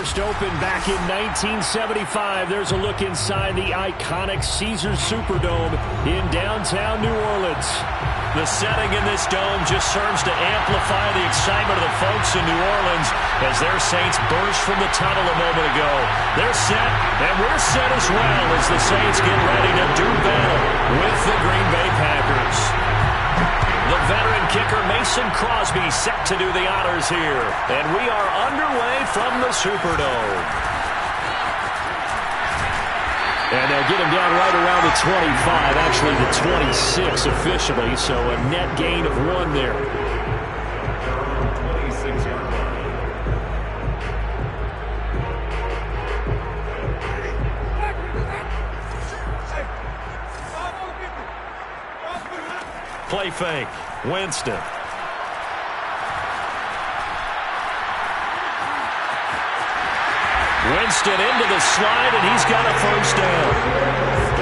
first opened back in 1975. There's a look inside the iconic Caesars Superdome in downtown New Orleans. The setting in this dome just serves to amplify the excitement of the folks in New Orleans as their Saints burst from the tunnel a moment ago. They're set, and we're set as well as the Saints get ready to do battle with the Green Bay Packers. The veteran kicker Mason Crosby set to do the honors here. And we are underway from the Superdome. And they'll get him down right around the 25, actually the 26 officially, so a net gain of 1 there. Play fake. Winston. Winston into the slide, and he's got a first down.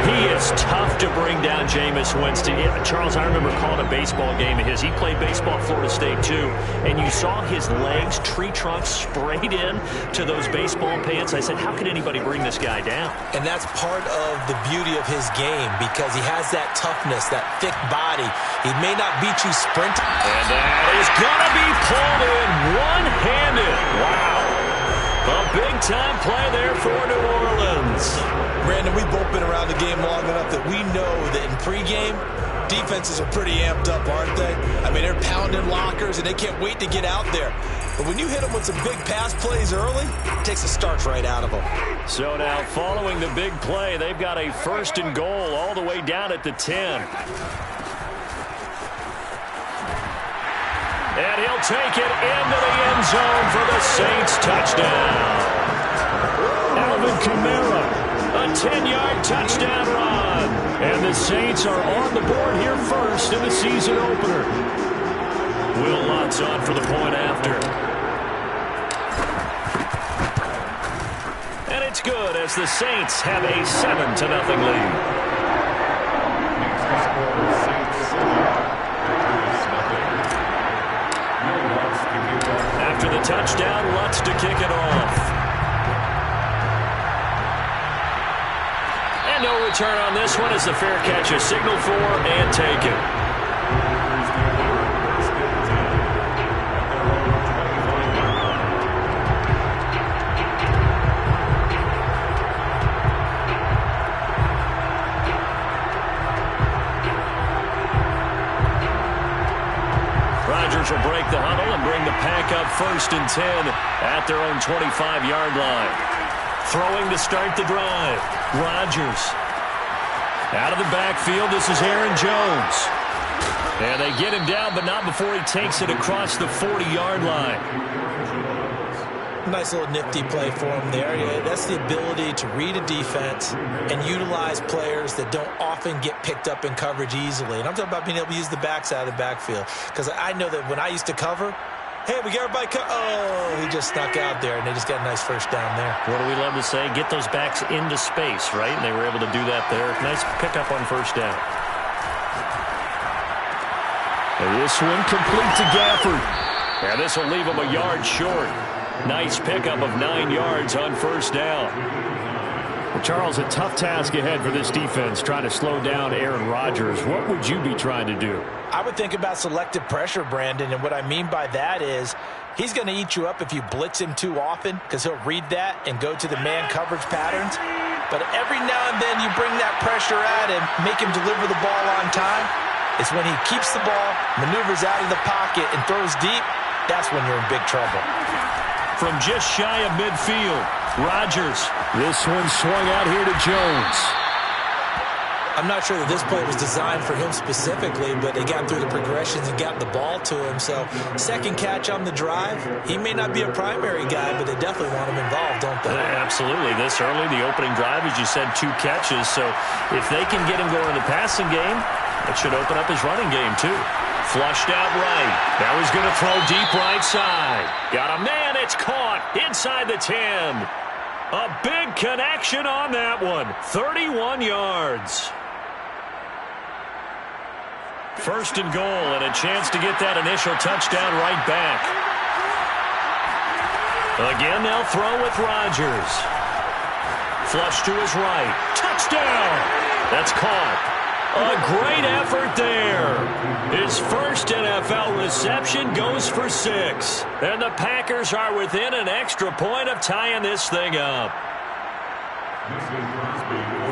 He is tough to bring down, Jameis Winston. Yeah, Charles, I remember calling a baseball game of his. He played baseball at Florida State, too. And you saw his legs, tree trunks sprayed in to those baseball pants. I said, how can anybody bring this guy down? And that's part of the beauty of his game because he has that toughness, that thick body. He may not beat you sprinting. And that is going to be pulled in one-handed. Wow. A big-time play there for New Orleans. Brandon, we've both been around the game long enough that we know that in pregame, defenses are pretty amped up, aren't they? I mean, they're pounding lockers, and they can't wait to get out there. But when you hit them with some big pass plays early, it takes the starch right out of them. So now, following the big play, they've got a first and goal all the way down at the 10. And he'll take it into the end zone for the Saints touchdown. Alvin Kamara, a 10-yard touchdown run. And the Saints are on the board here first in the season opener. Will Lutz on for the point after. And it's good as the Saints have a 7-0 lead. Touchdown, Lutz to kick it off. And no return on this one as the fair catch is signaled for and taken. Will break the huddle and bring the pack up 1st and 10 at their own 25-yard line. Throwing to start the drive. Rodgers. Out of the backfield, this is Aaron Jones. And they get him down, but not before he takes it across the 40-yard line. Nice little nifty play for him there. Yeah, that's the ability to read a defense and utilize players that don't often get picked up in coverage easily. And I'm talking about being able to use the backs out of the backfield. Because I know that when I used to cover, hey, we got everybody oh, he just snuck out there, and they just got a nice first down there. What do we love to say? Get those backs into space, right? And they were able to do that there. Nice pickup on first down. And this one complete to Gafford. And this will leave him a yard short. Nice pickup of 9 yards on first down. Well, Charles, a tough task ahead for this defense, trying to slow down Aaron Rodgers. What would you be trying to do? I would think about selective pressure, Brandon, and what I mean by that is he's going to eat you up if you blitz him too often because he'll read that and go to the man coverage patterns. But every now and then you bring that pressure at him, make him deliver the ball on time. It's when he keeps the ball, maneuvers out of the pocket, and throws deep, that's when you're in big trouble. From just shy of midfield, Rodgers. This one swung out here to Jones. I'm not sure that this play was designed for him specifically, but they got through the progressions and got the ball to him. So, second catch on the drive. He may not be a primary guy, but they definitely want him involved, don't they? Absolutely. This early, the opening drive, as you said, 2 catches. So, if they can get him going in the passing game, it should open up his running game, too. Flushed out right. Now he's going to throw deep right side. Got a man. It's caught inside the 10. A big connection on that one. 31 yards. First and goal, and a chance to get that initial touchdown right back. Again, they'll throw with Rodgers. Flush to his right. Touchdown! That's caught. A great effort there. His first NFL reception goes for 6. And the Packers are within an extra point of tying this thing up.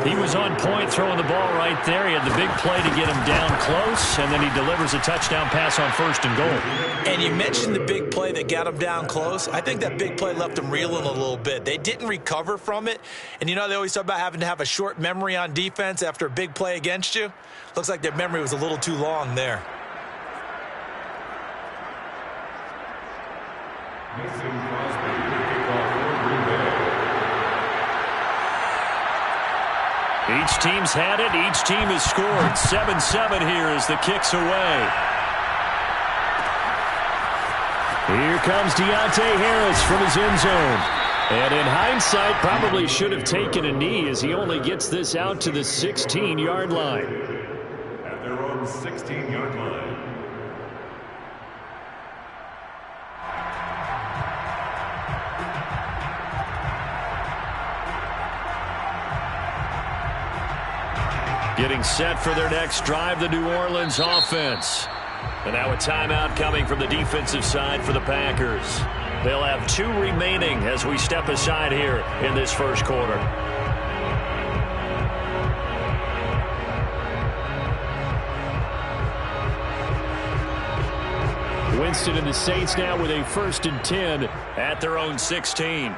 He was on point throwing the ball right there. He had the big play to get him down close, and then he delivers a touchdown pass on 1st and goal. And you mentioned the big play that got him down close. I think that big play left him reeling a little bit. They didn't recover from it. And, you know, they always talk about having to have a short memory on defense after a big play against you. Looks like their memory was a little too long there. Each team's had it. Each team has scored. 7-7 here as the kick's away. Here comes Deontay Harris from his end zone. And in hindsight, probably should have taken a knee as he only gets this out to the 16-yard line. At their own 16-yard line. Getting set for their next drive, the New Orleans offense. And now a timeout coming from the defensive side for the Packers. They'll have 2 remaining as we step aside here in this first quarter. Winston and the Saints now with a 1st and 10 at their own 16.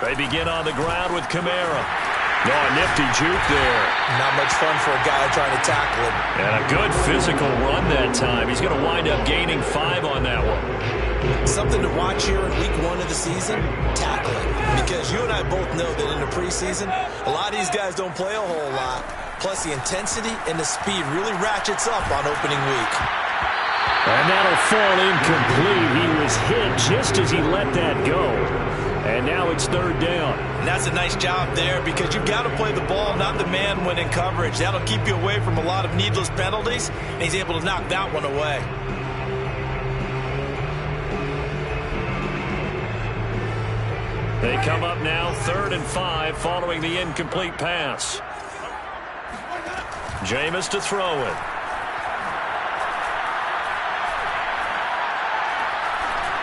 They begin on the ground with Kamara. No, a nifty juke there. Not much fun for a guy trying to tackle him. And a good physical run that time. He's going to wind up gaining 5 on that one. Something to watch here in week 1 of the season, tackling. Because you and I both know that in the preseason, a lot of these guys don't play a whole lot. Plus, the intensity and the speed really ratchets up on opening week. And that'll fall incomplete. He was hit just as he let that go. And now it's 3rd down. And that's a nice job there because you've got to play the ball, not the man when in coverage. That'll keep you away from a lot of needless penalties, and he's able to knock that one away. They come up now 3rd and 5 following the incomplete pass. Jameis to throw it.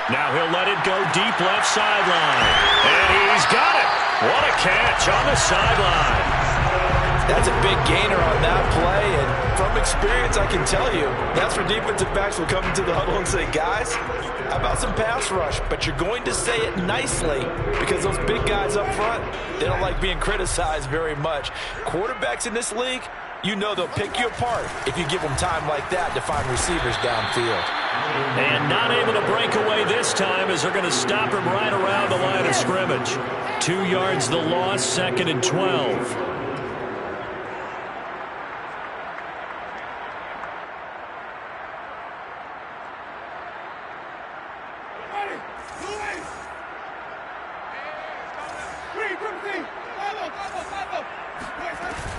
Now he'll let it go deep left sideline. And he's got it. What a catch on the sideline. That's a big gainer on that play. And from experience, I can tell you, that's where defensive backs will come into the huddle and say, guys, how about some pass rush? But you're going to say it nicely because those big guys up front, they don't like being criticized very much. Quarterbacks in this league, you know they'll pick you apart if you give them time like that to find receivers downfield. And not able to break away this time as they're going to stop him right around the line of scrimmage. 2 yards the loss, 2nd and 12.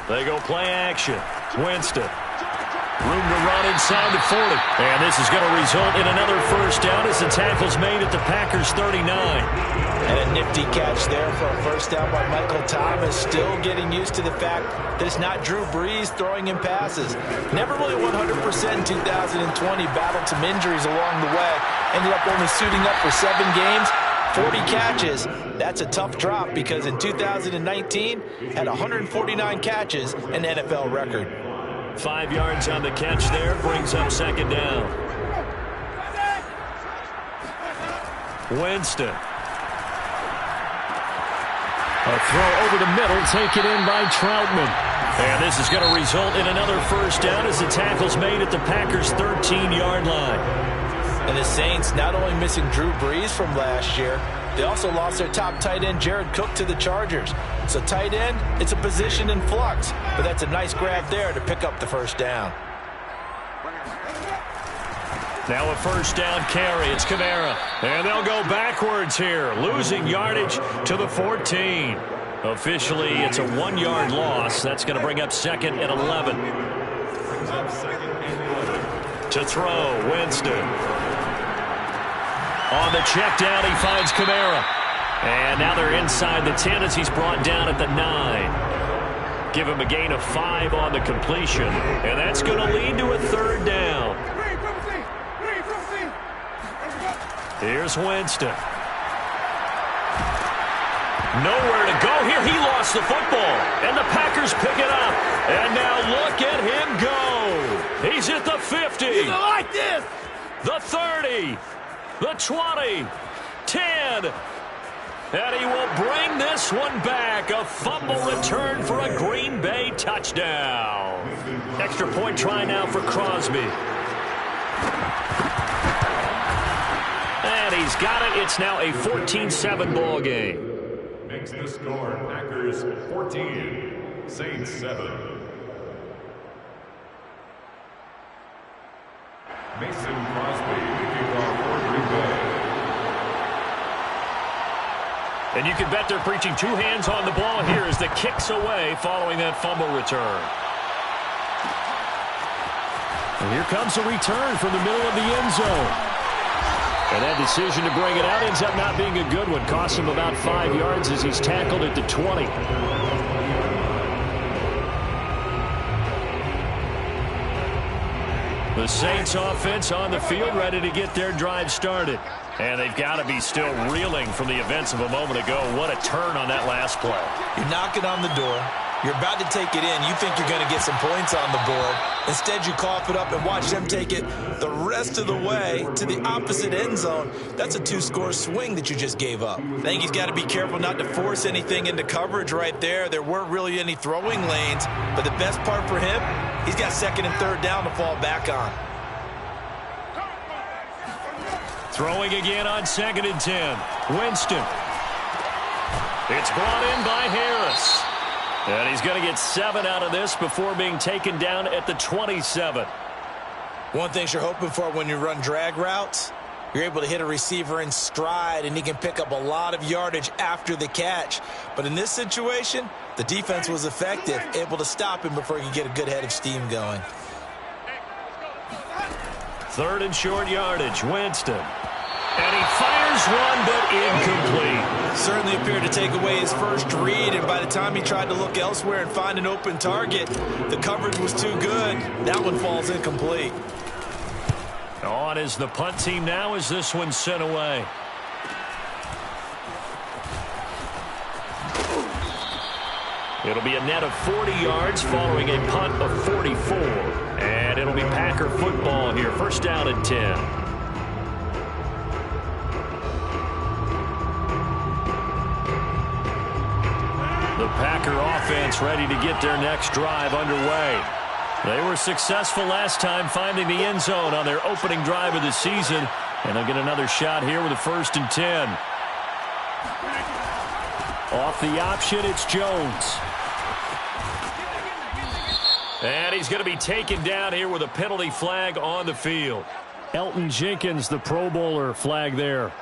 They go play action. Winston. Room to run inside the 40. And this is going to result in another 1st down as the tackle's made at the Packers 39. And a nifty catch there for a 1st down by Michael Thomas. Still getting used to the fact that it's not Drew Brees throwing him passes. Never really 100% in 2020. Battled some injuries along the way. Ended up only suiting up for 7 games. 40 catches. That's a tough drop because in 2019 had 149 catches, an NFL record. 5 yards on the catch there, brings up 2nd down. Winston. A throw over the middle, taken in by Troutman. And this is going to result in another 1st down as the tackle's made at the Packers' 13-yard line. And the Saints not only missing Drew Brees from last year, they also lost their top tight end, Jared Cook, to the Chargers. So tight end, it's a position in flux. But that's a nice grab there to pick up the 1st down. Now a 1st down carry. It's Kamara. And they'll go backwards here, losing yardage to the 14. Officially, it's a 1-yard loss. That's going to bring up 2nd and 11. To throw, Winston. On the check down, he finds Kamara. And now they're inside the 10 as he's brought down at the 9. Give him a gain of 5 on the completion. And that's going to lead to a 3rd down. Here's Winston. Nowhere to go here. He lost the football. And the Packers pick it up. And now look at him go. He's at the 50. You like this. The 30. The 20. 10. And he will bring this one back. A fumble return for a Green Bay touchdown. Extra point try now for Crosby. And he's got it. It's now a 14-7 ball game. Makes the score Packers 14, Saints 7. Mason Crosby, the kickoff for Green Bay. And you can bet they're preaching 2 hands on the ball here as the kick's away following that fumble return. And here comes a return from the middle of the end zone. And that decision to bring it out ends up not being a good one. Costs him about 5 yards as he's tackled at the 20. The Saints offense on the field ready to get their drive started. And they've got to be still reeling from the events of a moment ago. What a turn on that last play. You're knocking on the door. You're about to take it in. You think you're going to get some points on the board. Instead, you cough it up and watch them take it the rest of the way to the opposite end zone. That's a 2-score swing that you just gave up. I think he's got to be careful not to force anything into coverage right there. There weren't really any throwing lanes. But the best part for him, he's got 2nd and 3rd down to fall back on. Throwing again on 2nd and 10. Winston. It's brought in by Harris. And he's going to get 7 out of this before being taken down at the 27. One thing you're hoping for when you run drag routes, you're able to hit a receiver in stride, and he can pick up a lot of yardage after the catch. But in this situation, the defense was effective, able to stop him before he could get a good head of steam going. 3rd and short yardage, Winston. And he fires one, but incomplete. Certainly appeared to take away his first read, and by the time he tried to look elsewhere and find an open target, the coverage was too good. That one falls incomplete. On is the punt team now as this one's sent away. It'll be a net of 40 yards following a punt of 44. And it'll be Packer football here. 1st down and 10. The Packer offense ready to get their next drive underway. They were successful last time finding the end zone on their opening drive of the season. And they'll get another shot here with a 1st and 10. Off the option, it's Jones. And he's going to be taken down here with a penalty flag on the field. Elton Jenkins, the Pro Bowler, flag there.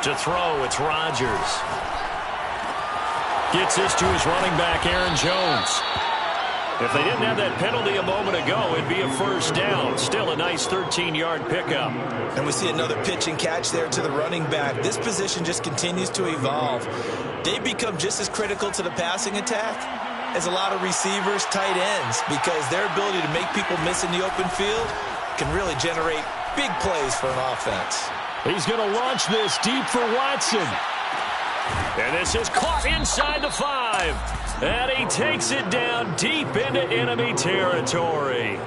To throw, it's Rodgers. Gets this to his running back, Aaron Jones. If they didn't have that penalty a moment ago, it'd be a 1st down. Still a nice 13-yard pickup. And we see another pitch and catch there to the running back. This position just continues to evolve. They become just as critical to the passing attack as a lot of receivers, tight ends, because their ability to make people miss in the open field can really generate big plays for an offense. He's going to launch this deep for Watson. And this is caught inside the 5. And he takes it down deep into enemy territory.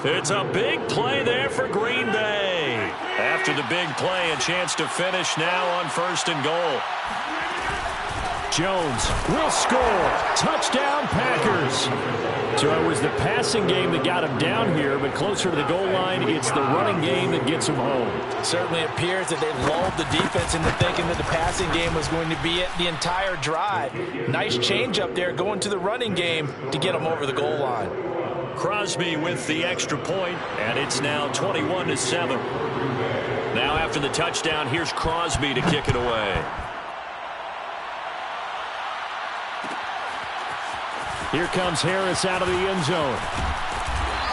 It's a big play there for Green Bay. After the big play, a chance to finish now on 1st and goal. Jones will score. Touchdown, Packers. So it was the passing game that got him down here, but closer to the goal line, it's the running game that gets him home. It certainly appears that they lulled the defense into thinking that the passing game was going to be it the entire drive. Nice change up there going to the running game to get him over the goal line. Crosby with the extra point, and it's now 21-7. Now after the touchdown, here's Crosby to kick it away. Here comes Harris out of the end zone.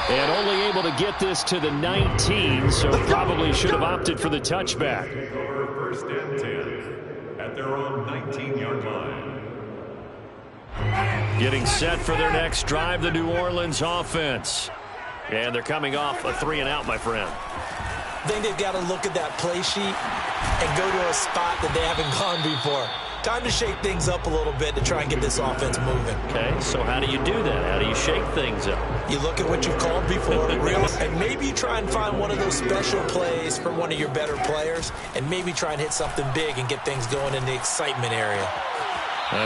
And only able to get this to the 19, so probably should have opted for the touchback. First and 10 at their own 19-yard line. Getting set for their next drive, the New Orleans offense. And they're coming off a 3-and-out, my friend. I think they've got to look at that play sheet and go to a spot that they haven't gone before. Time to shake things up a little bit to try and get this offense moving. Okay, so how do you do that? How do you shake things up? You look at what you've called before, and maybe you try and find one of those special plays for one of your better players, and maybe try and hit something big and get things going in the excitement area.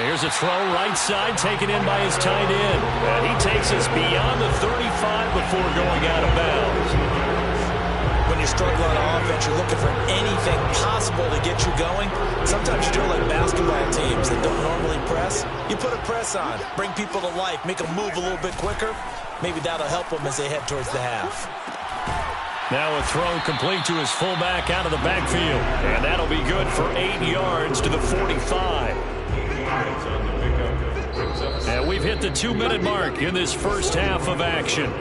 Here's a throw right side, taken in by his tight end. And he takes us beyond the 35 before going out of bounds. When you're struggling on offense, you're looking for anything possible to get you going. Sometimes you do like basketball teams that don't normally press. You put a press on, bring people to life, make them move a little bit quicker. Maybe that'll help them as they head towards the half. Now a throw complete to his fullback out of the backfield. And that'll be good for 8 yards to the 45. And we've hit the 2-minute mark in this first half of action.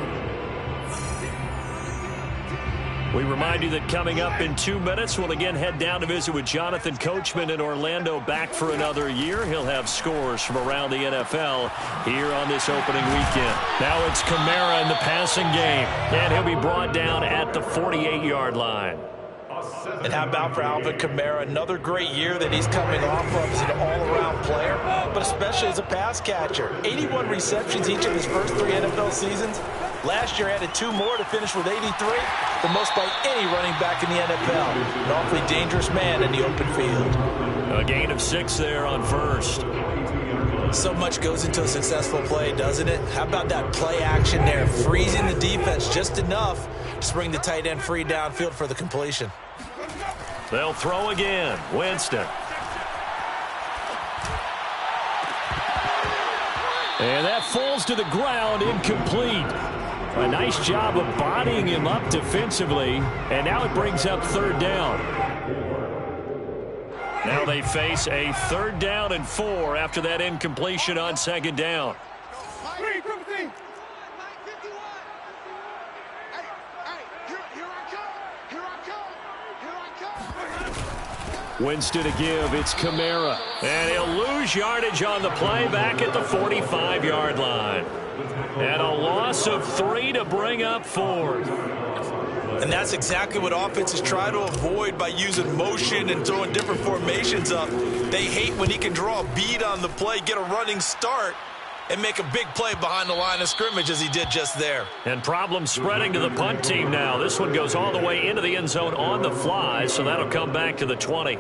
We remind you that coming up in 2 minutes, we'll again head down to visit with Jonathan Coachman in Orlando, back for another year. He'll have scores from around the NFL here on this opening weekend. Now it's Kamara in the passing game, and he'll be brought down at the 48-yard line. And how about for Alvin Kamara, another great year that he's coming off of as an all-around player, but especially as a pass catcher. 81 receptions each of his first 3 NFL seasons. Last year added 2 more to finish with 83, the most by any running back in the NFL. An awfully dangerous man in the open field. A gain of 6 there on first. So much goes into a successful play, doesn't it? How about that play action there, freezing the defense just enough to bring the tight end free downfield for the completion. They'll throw again. Winston. And that falls to the ground, incomplete. A nice job of bodying him up defensively, and now it brings up 3rd down. Now they face a 3rd down and 4 after that incompletion on 2nd down. Winston to give, it's Kamara. And he'll lose yardage on the play back at the 45-yard line. And a loss of 3 to bring up 4th. And that's exactly what offenses try to avoid by using motion and throwing different formations up. They hate when he can draw a bead on the play, get a running start, and make a big play behind the line of scrimmage as he did just there. And problems spreading to the punt team now. This one goes all the way into the end zone on the fly, so that'll come back to the 20.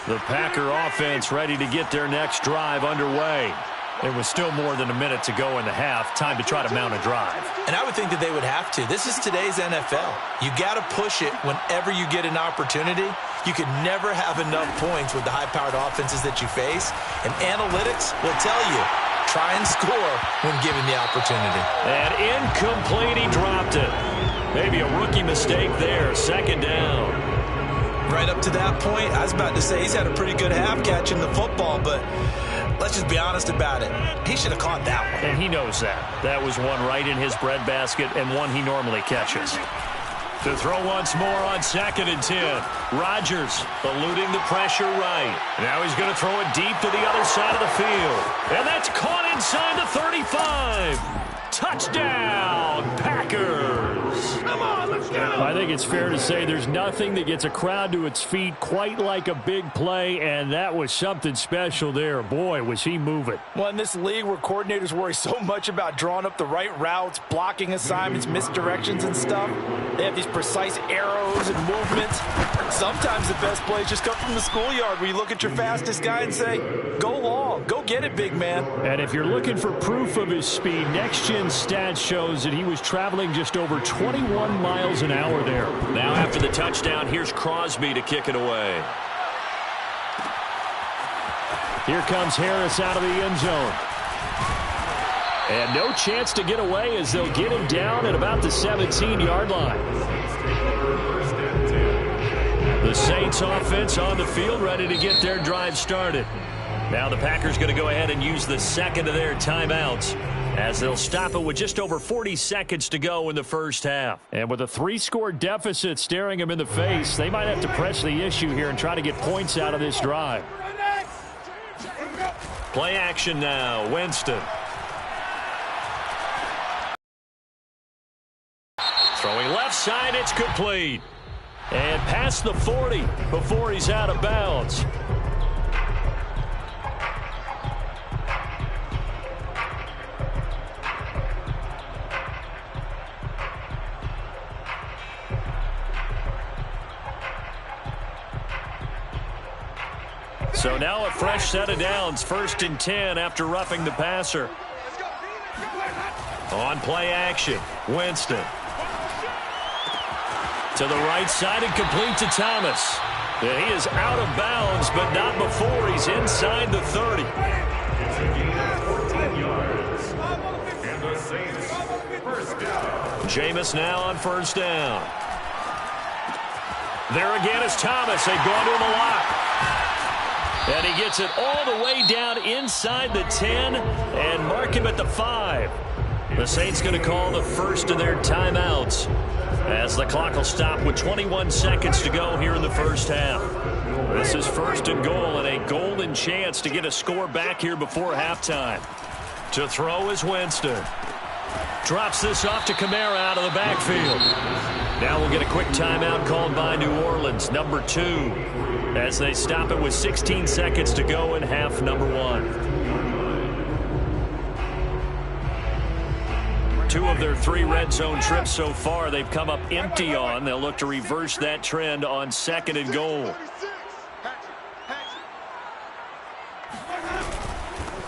The Packer offense ready to get their next drive underway. There was still more than a minute to go in the half. Time to try to mount a drive. And I would think that they would have to. This is today's NFL. You got to push it whenever you get an opportunity. You can never have enough points with the high-powered offenses that you face. And analytics will tell you, try and score when given the opportunity. And incomplete, he dropped it. Maybe a rookie mistake there. 2nd down. Right up to that point, I was about to say he's had a pretty good half catching the football, but let's just be honest about it. He should have caught that one. And he knows that. That was one right in his breadbasket and one he normally catches. To throw once more on 2nd and 10. Rodgers eluding the pressure right. Now he's going to throw it deep to the other side of the field. And that's caught inside the 35. Touchdown, Packers. Come on, let's I think it's fair to say there's nothing that gets a crowd to its feet quite like a big play, and that was something special there. Boy, was he moving. Well, in this league where coordinators worry so much about drawing up the right routes, blocking assignments, misdirections and stuff, they have these precise arrows and movements. Sometimes the best plays just come from the schoolyard where you look at your fastest guy and say, go long, go get it, big man. And if you're looking for proof of his speed, Next Gen Stats shows that he was traveling just over 21 miles an hour there. Now after the touchdown, here's Crosby to kick it away. Here comes Harris out of the end zone. And no chance to get away as they'll get him down at about the 17-yard line. The Saints offense on the field ready to get their drive started. Now the Packers going to go ahead and use the second of their timeouts as they'll stop it with just over 40 seconds to go in the first half. And with a 3-score deficit staring them in the face, they might have to press the issue here and try to get points out of this drive. Play action now. Winston. Throwing left side, it's complete. And past the 40 before he's out of bounds. So now a fresh set of downs, 1st and 10 after roughing the passer. On play action, Winston. To the right side and complete to Thomas. And he is out of bounds, but not before he's inside the 30. It's a gain of 14 yards. And the Saints, first down. Jameis now on first down. There again is Thomas. They've gone to him a lot. And he gets it all the way down inside the 10 and mark him at the 5. The Saints going to call the first of their timeouts as the clock will stop with 21 seconds to go here in the first half. This is 1st and goal and a golden chance to get a score back here before halftime. To throw is Winston. Drops this off to Kamara out of the backfield. Now we'll get a quick timeout called by New Orleans, number 2, as they stop it with 16 seconds to go in half number 1. 2 of their 3 red zone trips so far they've come up empty on. They'll look to reverse that trend on 2nd and goal.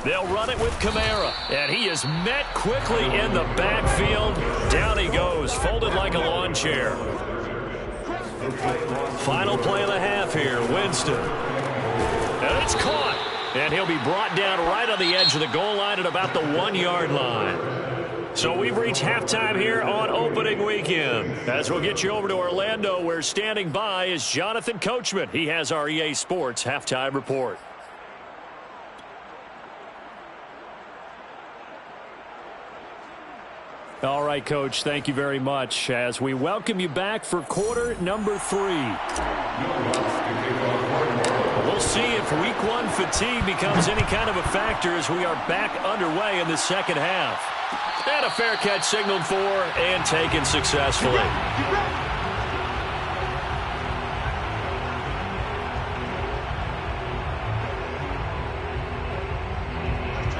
They'll run it with Kamara, and he is met quickly in the backfield. Down he goes, folded like a lawn chair. Final play of the half here, Winston. And it's caught, and he'll be brought down right on the edge of the goal line at about the 1-yard line. So we've reached halftime here on opening weekend. As we'll get you over to Orlando, where standing by is Jonathan Coachman. He has our EA Sports halftime report. All right, Coach, thank you very much as we welcome you back for quarter number 3. We'll see if week 1 fatigue becomes any kind of a factor as we are back underway in the second half. And a fair catch signaled for and taken successfully.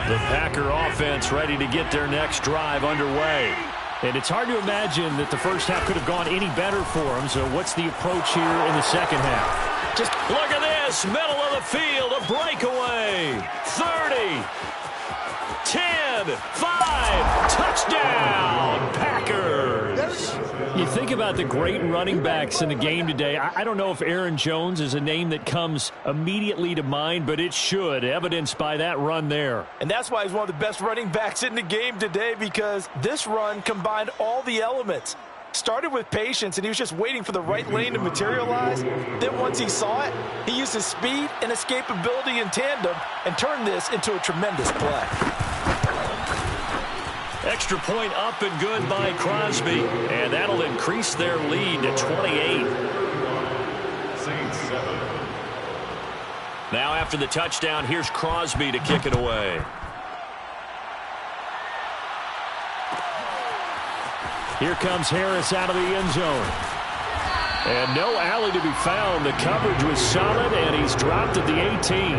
The Packer offense ready to get their next drive underway. And it's hard to imagine that the first half could have gone any better for them. So what's the approach here in the second half? Just look at this. Middle of the field. A breakaway. 30. 10. 5. Touchdown. Packers. You think about the great running backs in the game today. I don't know if Aaron Jones is a name that comes immediately to mind, but it should, evidenced by that run there. And that's why he's one of the best running backs in the game today, because this run combined all the elements. Started with patience, and he was just waiting for the right lane to materialize. Then once he saw it, he used his speed and escapability in tandem and turned this into a tremendous play. Extra point up and good by Crosby, and that'll increase their lead to 28. Saints 7. Now after the touchdown, here's Crosby to kick it away. Here comes Harris out of the end zone. And no alley to be found. The coverage was solid, and he's dropped at the 18.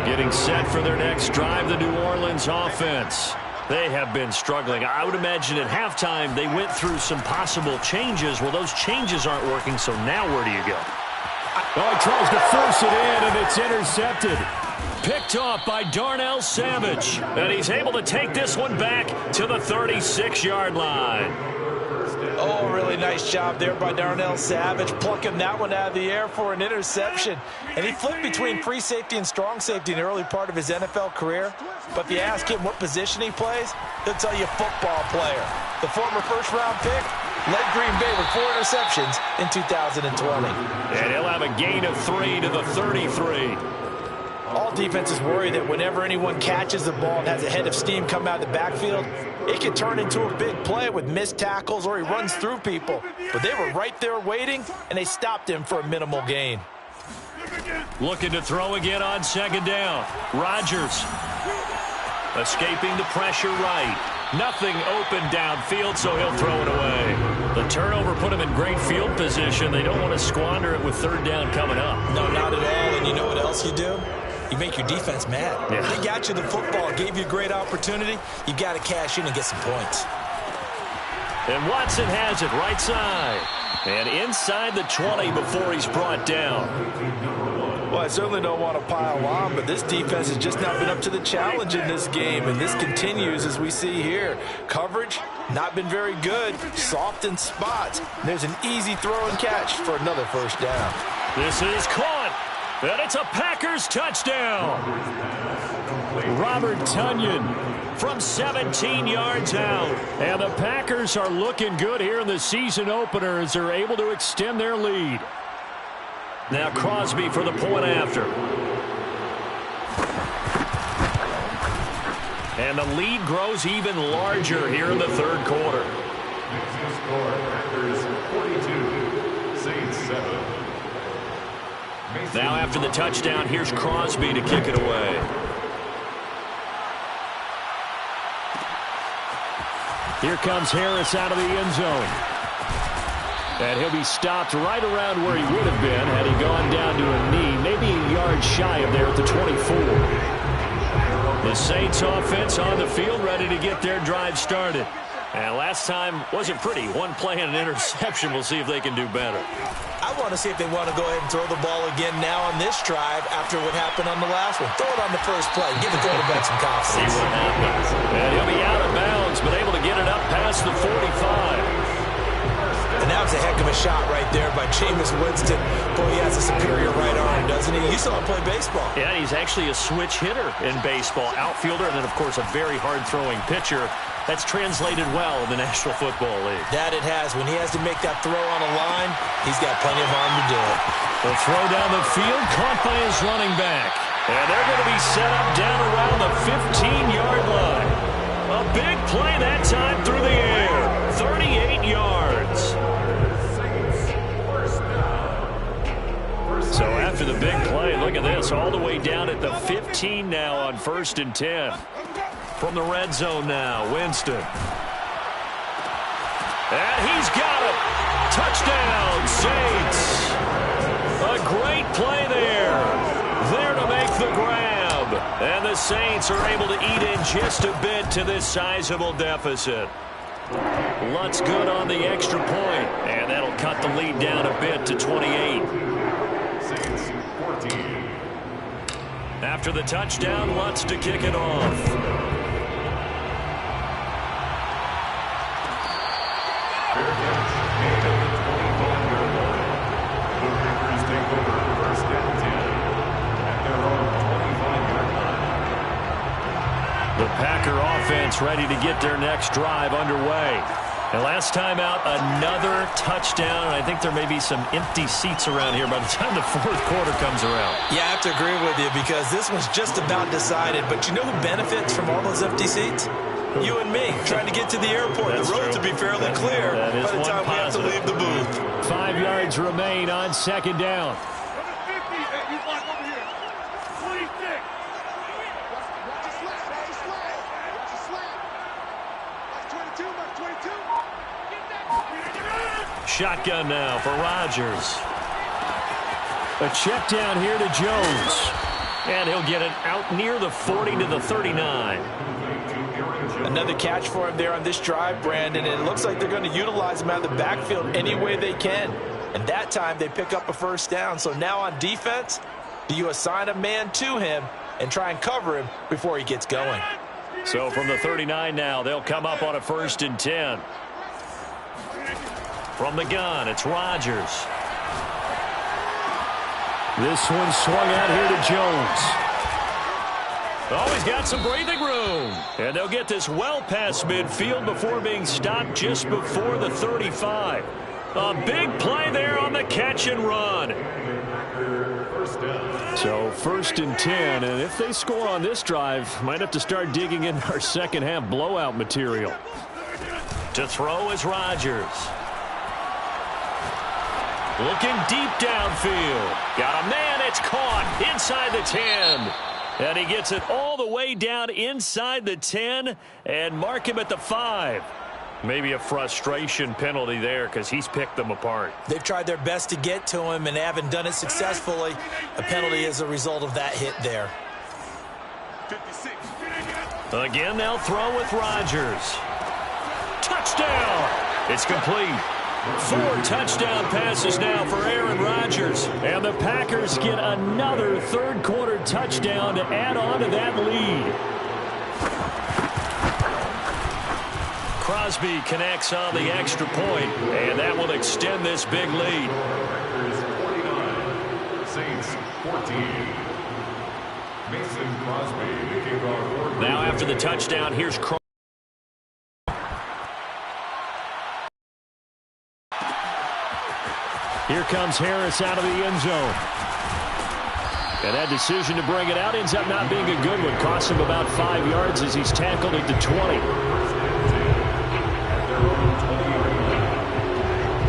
Getting set for their next drive, the New Orleans offense. They have been struggling. I would imagine at halftime they went through some possible changes. Well, those changes aren't working, so now where do you go? Oh, he tries to force it in, and it's intercepted. Picked off by Darnell Savage. And he's able to take this one back to the 36-yard line. Oh, really nice job there by Darnell Savage, plucking that one out of the air for an interception. And he flipped between free safety and strong safety in the early part of his NFL career. But if you ask him what position he plays, he'll tell you football player. The former first-round pick led Green Bay with 4 interceptions in 2020. And he'll have a gain of 3 to the 33. All defenses worry that whenever anyone catches the ball and has a head of steam come out of the backfield, it can turn into a big play with missed tackles or he runs through people. But they were right there waiting, and they stopped him for a minimal gain. Looking to throw again on second down. Rodgers escaping the pressure right. Nothing open downfield, so he'll throw it away. The turnover put him in great field position. They don't want to squander it with third down coming up. No, not at all. And you know what else you do? You make your defense mad. Yeah. They got you the football, gave you a great opportunity. You got to cash in and get some points. And Watson has it right side. And inside the 20 before he's brought down. Well, I certainly don't want to pile on, but this defense has just not been up to the challenge in this game, and this continues as we see here. Coverage, not been very good, soft in spots. There's an easy throw and catch for another first down. This is caught, and it's a Packers touchdown. Robert Tonyan From 17 yards out. And the Packers are looking good here in the season opener as they're able to extend their lead. Now Crosby for the point after. And the lead grows even larger here in the third quarter. Packers 42, Saints 7. Now after the touchdown, here's Crosby to kick it away. Here comes Harris out of the end zone. And he'll be stopped right around where he would have been had he gone down to a knee, maybe a yard shy of there at the 24. The Saints offense on the field ready to get their drive started. And last time wasn't pretty. One play and an interception. We'll see if they can do better. I want to see if they want to go ahead and throw the ball again now on this drive after what happened on the last one. Throw it on the first play. Give the quarterback some confidence. See what happens. And he'll be out of bounds, but able to get it up past the 45. And that was a heck of a shot right there by Jameis Winston. Boy, he has a superior right arm, doesn't he? You saw him play baseball. Yeah, he's actually a switch hitter in baseball. Outfielder, and then, of course, a very hard-throwing pitcher. That's translated well in the National Football League. That it has. When he has to make that throw on a line, he's got plenty of arm to do it. The throw down the field, caught by his running back. And they're going to be set up down around the 15-yard line. A big play that time through the air. 38 yards. So after the big play, look at this, all the way down at the 15 now on 1st and 10. From the red zone now, Winston. And he's got it. Touchdown, Saints. A great play there. There to make the grab. And the Saints are able to eat in just a bit to this sizable deficit. Lutz good on the extra point. And that'll cut the lead down a bit to 28. Saints 14. After the touchdown, Lutz to kick it off. The Packer offense ready to get their next drive underway. And last time out, another touchdown. And I think there may be some empty seats around here by the time the fourth quarter comes around. Yeah, I have to agree with you because this one's just about decided. But you know who benefits from all those empty seats? You and me, trying to get to the airport. That's the road true. to be fairly clear that is by the one time positive. we have to leave the booth. 5 yards remain on second down. Shotgun now for Rodgers. A check down here to Jones. And he'll get it out near the 40 to the 39. Another catch for him there on this drive, Brandon, and it looks like they're going to utilize him out of the backfield any way they can. And that time they pick up a first down. So now on defense, do you assign a man to him and try and cover him before he gets going? So from the 39 now, they'll come up on a 1st and 10. From the gun, it's Rodgers. This one swung out here to Jones. Oh, he's got some breathing room. And they'll get this well past midfield before being stopped just before the 35. A big play there on the catch and run. So 1st and 10, and if they score on this drive, might have to start digging in our second half blowout material. To throw is Rodgers. Looking deep downfield. Got a man, it's caught inside the 10. And he gets it all the way down inside the 10 and mark him at the 5. Maybe a frustration penalty there because he's picked them apart. They've tried their best to get to him and haven't done it successfully. A penalty as a result of that hit there. Again, they'll throw with Rodgers. Touchdown! It's complete. 4 touchdown passes now for Aaron Rodgers. And the Packers get another third-quarter touchdown to add on to that lead. Crosby connects on the extra point, and that will extend this big lead. Saints 14. Mason Crosby. Now after the touchdown, here's Crosby. Here comes Harris out of the end zone. And that decision to bring it out ends up not being a good one. Costs him about 5 yards as he's tackled at the 20.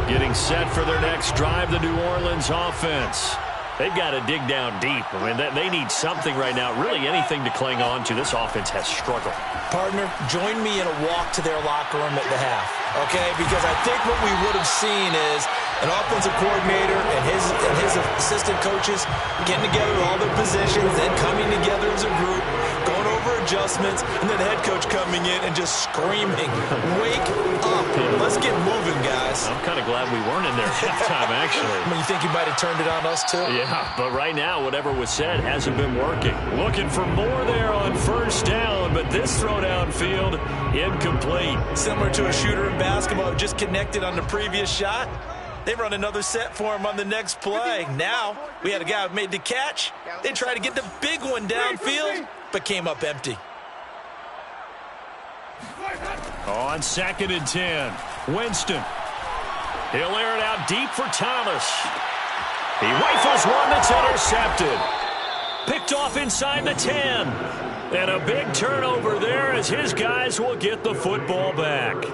Getting set for their next drive, the New Orleans offense. They've got to dig down deep. I mean, they need something right now, really anything to cling on to. This offense has struggled. Partner, join me in a walk to their locker room at the half, okay? Because I think what we would have seen is an offensive coordinator and his assistant coaches getting together with all their positions and coming together as a group, going over adjustments, and then the head coach coming in and just screaming, wake up. Let's get moving, guys. I'm kind of glad we weren't in there at halftime, actually. I mean, you think he might have turned it on us, too? Yeah, but right now, whatever was said hasn't been working. Looking for more there on first down, but this throw downfield, incomplete. Similar to a shooter in basketball who just connected on the previous shot. They run another set for him on the next play. Now, we had a guy who made the catch. They tried to get the big one downfield, but came up empty. On 2nd and 10, Winston. He'll air it out deep for Thomas. He rifles one that's intercepted. Picked off inside the 10. And a big turnover there as his guys will get the football back.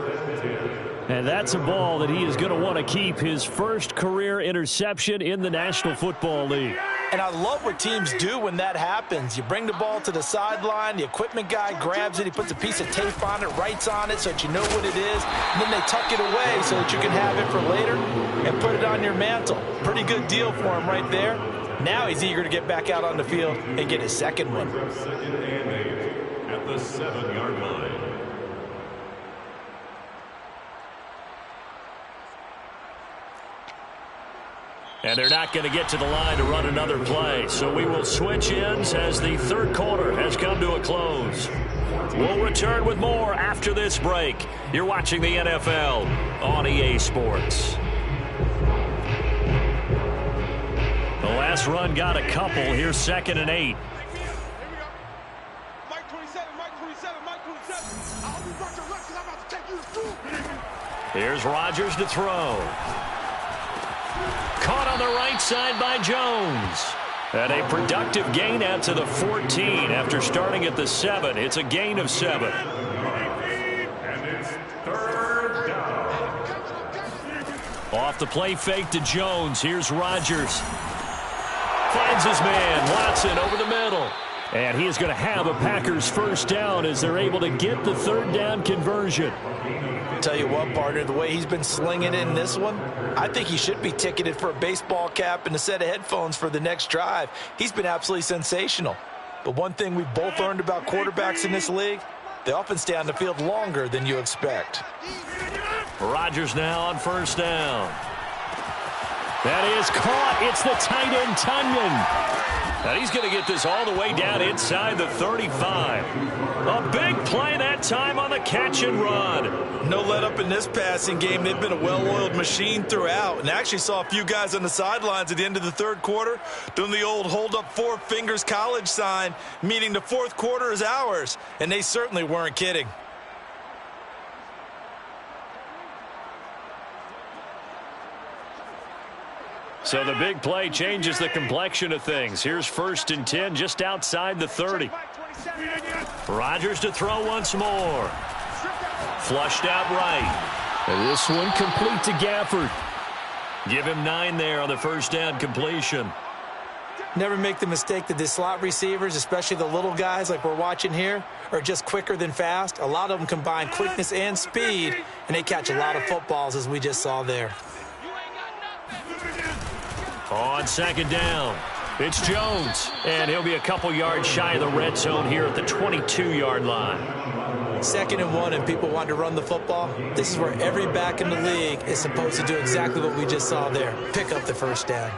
And that's a ball that he is going to want to keep, his first career interception in the National Football League. And I love what teams do when that happens. You bring the ball to the sideline, the equipment guy grabs it, he puts a piece of tape on it, writes on it so that you know what it is, and then they tuck it away so that you can have it for later and put it on your mantle. Pretty good deal for him right there. Now he's eager to get back out on the field and get his second one. 2nd and 8 at the 7-yard line. And they're not going to get to the line to run another play. So we will switch ends as the third quarter has come to a close. We'll return with more after this break. You're watching the NFL on EA Sports. The last run got a couple. Here's 2nd and 8. Here's Rodgers to throw. Caught on the right side by Jones. And a productive gain out to the 14 after starting at the 7. It's a gain of 7. And it's 3rd down. Off the play fake to Jones. Here's Rodgers. Finds his man, Watson, over the middle. And he is going to have a Packers first down as they're able to get the third down conversion. Tell you what, partner, the way he's been slinging in this one, I think he should be ticketed for a baseball cap and a set of headphones for the next drive. He's been absolutely sensational. But one thing we both learned about quarterbacks in this league, they often stay on the field longer than you expect. Rodgers now on first down. That is caught. It's the tight end, Tunyon. And he's going to get this all the way down inside the 35. A big play that time on the catch and run. No let up in this passing game. They've been a well-oiled machine throughout. And I actually saw a few guys on the sidelines at the end of the third quarter doing the old hold up four fingers college sign, meaning the fourth quarter is ours. And they certainly weren't kidding. So the big play changes the complexion of things. Here's 1st and 10 just outside the 30. Rodgers to throw once more. Flushed out right. And this one complete to Gafford. Give him 9 there on the first down completion. Never make the mistake that the slot receivers, especially the little guys like we're watching here, are just quicker than fast. A lot of them combine quickness and speed, and they catch a lot of footballs, as we just saw there. On second down, it's Jones, and he'll be a couple yards shy of the red zone here at the 22-yard line. 2nd and 1, and people want to run the football. This is where every back in the league is supposed to do exactly what we just saw there. Pick up the first down.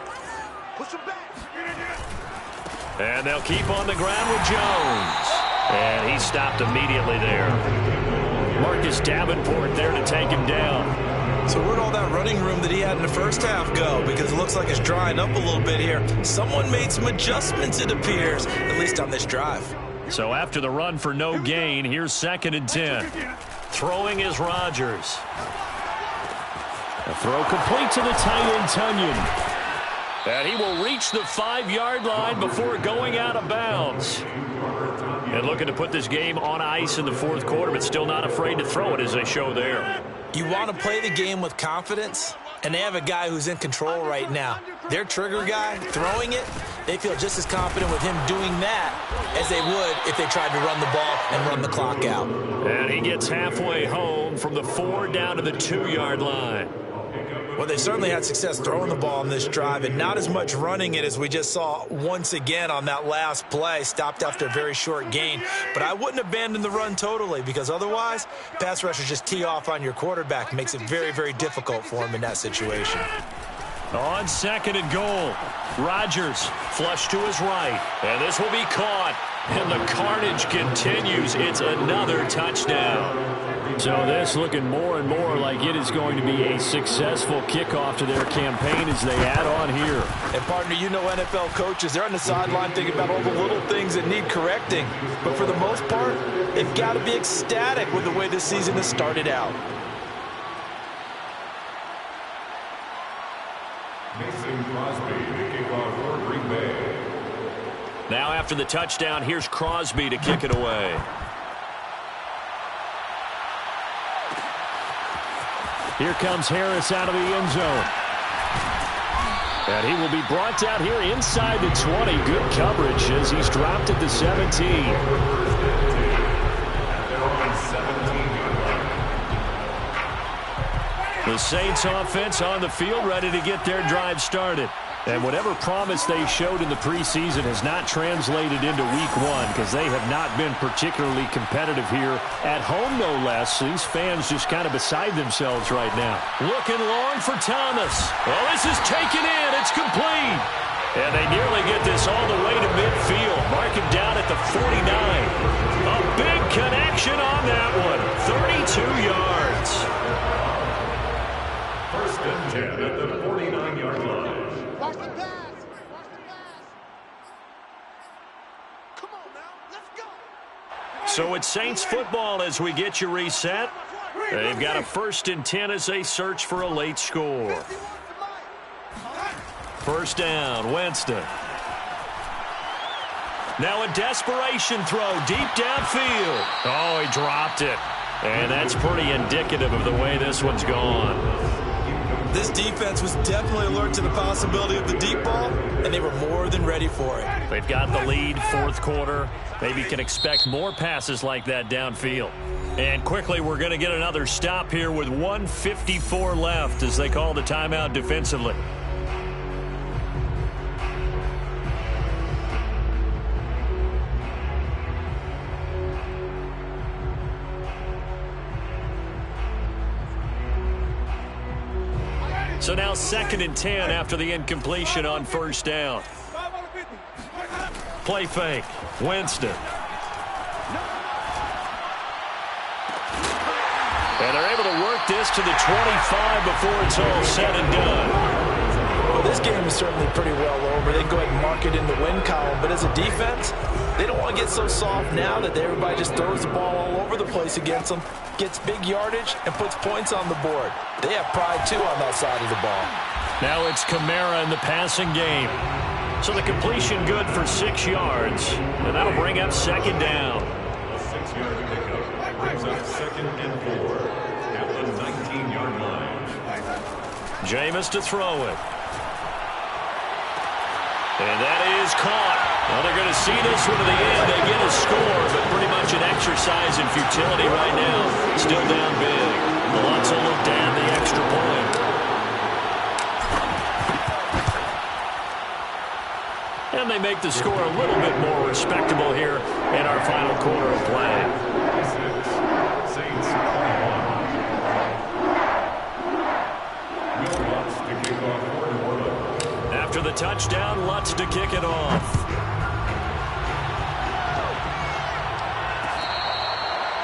And they'll keep on the ground with Jones. And he stopped immediately there. Marcus Davenport there to take him down. So where'd all that running room that he had in the first half go? Because it looks like it's drying up a little bit here. Someone made some adjustments, it appears, at least on this drive. So after the run for no gain, here's 2nd and 10. Throwing is Rodgers. A throw complete to the tight end, Tunyon. And he will reach the 5-yard line before going out of bounds. And looking to put this game on ice in the fourth quarter, but still not afraid to throw it as they show there. You want to play the game with confidence, and they have a guy who's in control right now. Their trigger guy throwing it, they feel just as confident with him doing that as they would if they tried to run the ball and run the clock out. And he gets halfway home from the 4 down to the 2-yard line. Well, they certainly had success throwing the ball on this drive and not as much running it as we just saw once again on that last play. Stopped after a very short gain. But I wouldn't abandon the run totally, because otherwise, pass rushers just tee off on your quarterback. Makes it very, very difficult for him in that situation. On 2nd and goal, Rodgers flush to his right. And this will be caught. And the carnage continues. It's another touchdown. So this looking more and more like it is going to be a successful kickoff to their campaign as they add on here. And, partner, you know NFL coaches, they're on the sideline thinking about all the little things that need correcting. But for the most part, they've got to be ecstatic with the way this season has started out. Mason Crosby to kick off for Green Bay. Now after the touchdown, here's Crosby to kick it away. Here comes Harris out of the end zone. And he will be brought down here inside the 20. Good coverage as he's dropped at the 17. The Saints offense on the field ready to get their drive started. And whatever promise they showed in the preseason has not translated into week 1 because they have not been particularly competitive here at home, no less. These fans just kind of beside themselves right now. Looking long for Thomas. Well, this is taken in. It's complete. And they nearly get this all the way to midfield. Mark him down at the 49. A big connection on that one. 32 yards. 1st and 10 at the 49-yard line. Watch the pass. Watch the pass. Come on now. Let's go. So it's Saints football as we get you reset. They've got a 1st and 10 as they search for a late score. 1st down, Winston. Now a desperation throw deep downfield. Oh, he dropped it. And that's pretty indicative of the way this one's gone. This defense was definitely alert to the possibility of the deep ball, and they were more than ready for it. They've got the lead, fourth quarter. Maybe can expect more passes like that downfield. And quickly, we're going to get another stop here with 1:54 left as they call the timeout defensively. So now 2nd and 10 after the incompletion on first down. Play fake. Winston. And they're able to work this to the 25 before it's all said and done. Well, this game is certainly pretty well over. They can go ahead and mark it in the win column. But as a defense, they don't want to get so soft now that everybody just throws the ball all over the place against them, gets big yardage, and puts points on the board. They have pride, too, on that side of the ball. Now it's Kamara in the passing game. So the completion good for 6 yards, and that'll bring up 2nd down. A 6-yard pickup brings up 2nd and 4 at the 19-yard line. Jameis to throw it. And that is caught. Well, they're going to see this one to the end. They get a score, but pretty much an exercise in futility right now. Still down big. Alonso looked at the extra point. And they make the score a little bit more respectable here in our final quarter of play. Saints 21. Will Lutz to kick off for New Orleans. After the touchdown, Lutz to kick it off.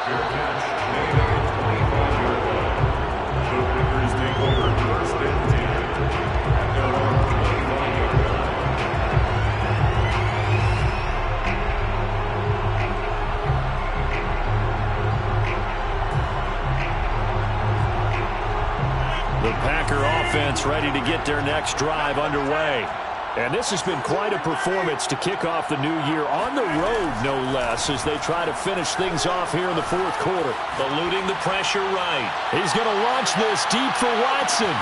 Fair catch made at the 25-yard line. The Packers take over 1st and 10 at their own 25-yard line. The Packer offense ready to get their next drive underway. And this has been quite a performance to kick off the new year on the road, no less, as they try to finish things off here in the fourth quarter. Eluding the pressure right. He's going to launch this deep for Watson.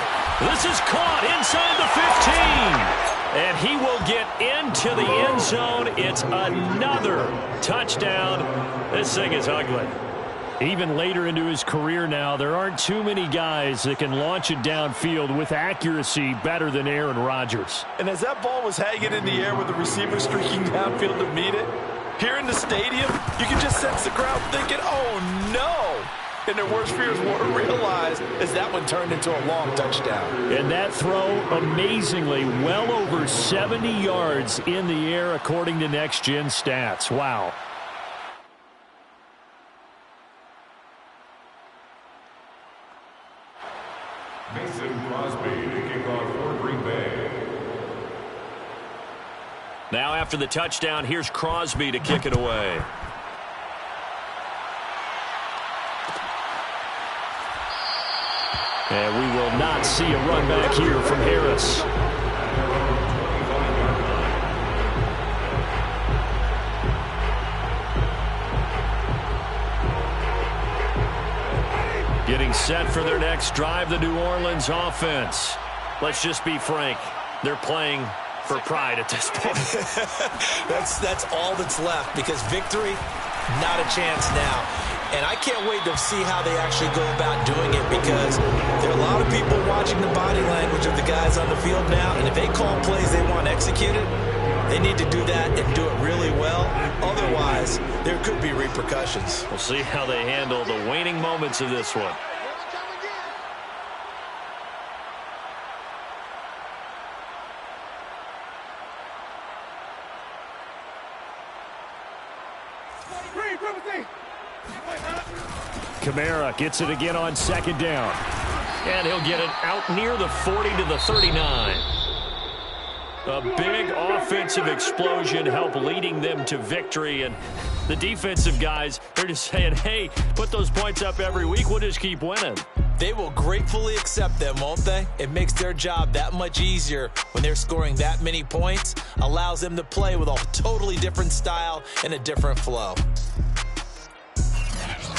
This is caught inside the 15. And he will get into the end zone. It's another touchdown. This thing is ugly. Even later into his career now, there aren't too many guys that can launch it downfield with accuracy better than Aaron Rodgers. And as that ball was hanging in the air with the receiver streaking downfield to meet it, here in the stadium, you can just sense the crowd thinking, oh, no. And their worst fears weren't realized as that one turned into a long touchdown. And that throw, amazingly, well over 70 yards in the air, according to Next Gen Stats. Wow. Mason Crosby to kick off for Green Bay. Now after the touchdown, here's Crosby to kick it away. And we will not see a run back here from Harris. Getting set for their next drive, the New Orleans offense. Let's just be frank. They're playing for pride at this point. That's all that's left, because victory, not a chance now. And I can't wait to see how they actually go about doing it, because there are a lot of people watching the body language of the guys on the field now, and if they call plays they want executed, they need to do that and do it really well. Otherwise, there could be repercussions. We'll see how they handle the waning moments of this one. Kamara gets it again on 2nd down. And he'll get it out near the 40 to the 39. A big offensive explosion helped leading them to victory. And the defensive guys, they're just saying, hey, put those points up every week. We'll just keep winning. They will gratefully accept them, won't they? It makes their job that much easier when they're scoring that many points. Allows them to play with a totally different style and a different flow.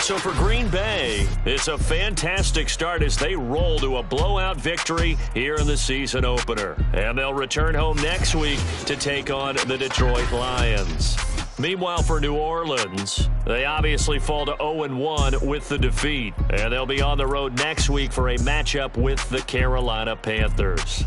So for Green Bay, it's a fantastic start as they roll to a blowout victory here in the season opener. And they'll return home next week to take on the Detroit Lions. Meanwhile, for New Orleans, they obviously fall to 0-1 with the defeat. And they'll be on the road next week for a matchup with the Carolina Panthers.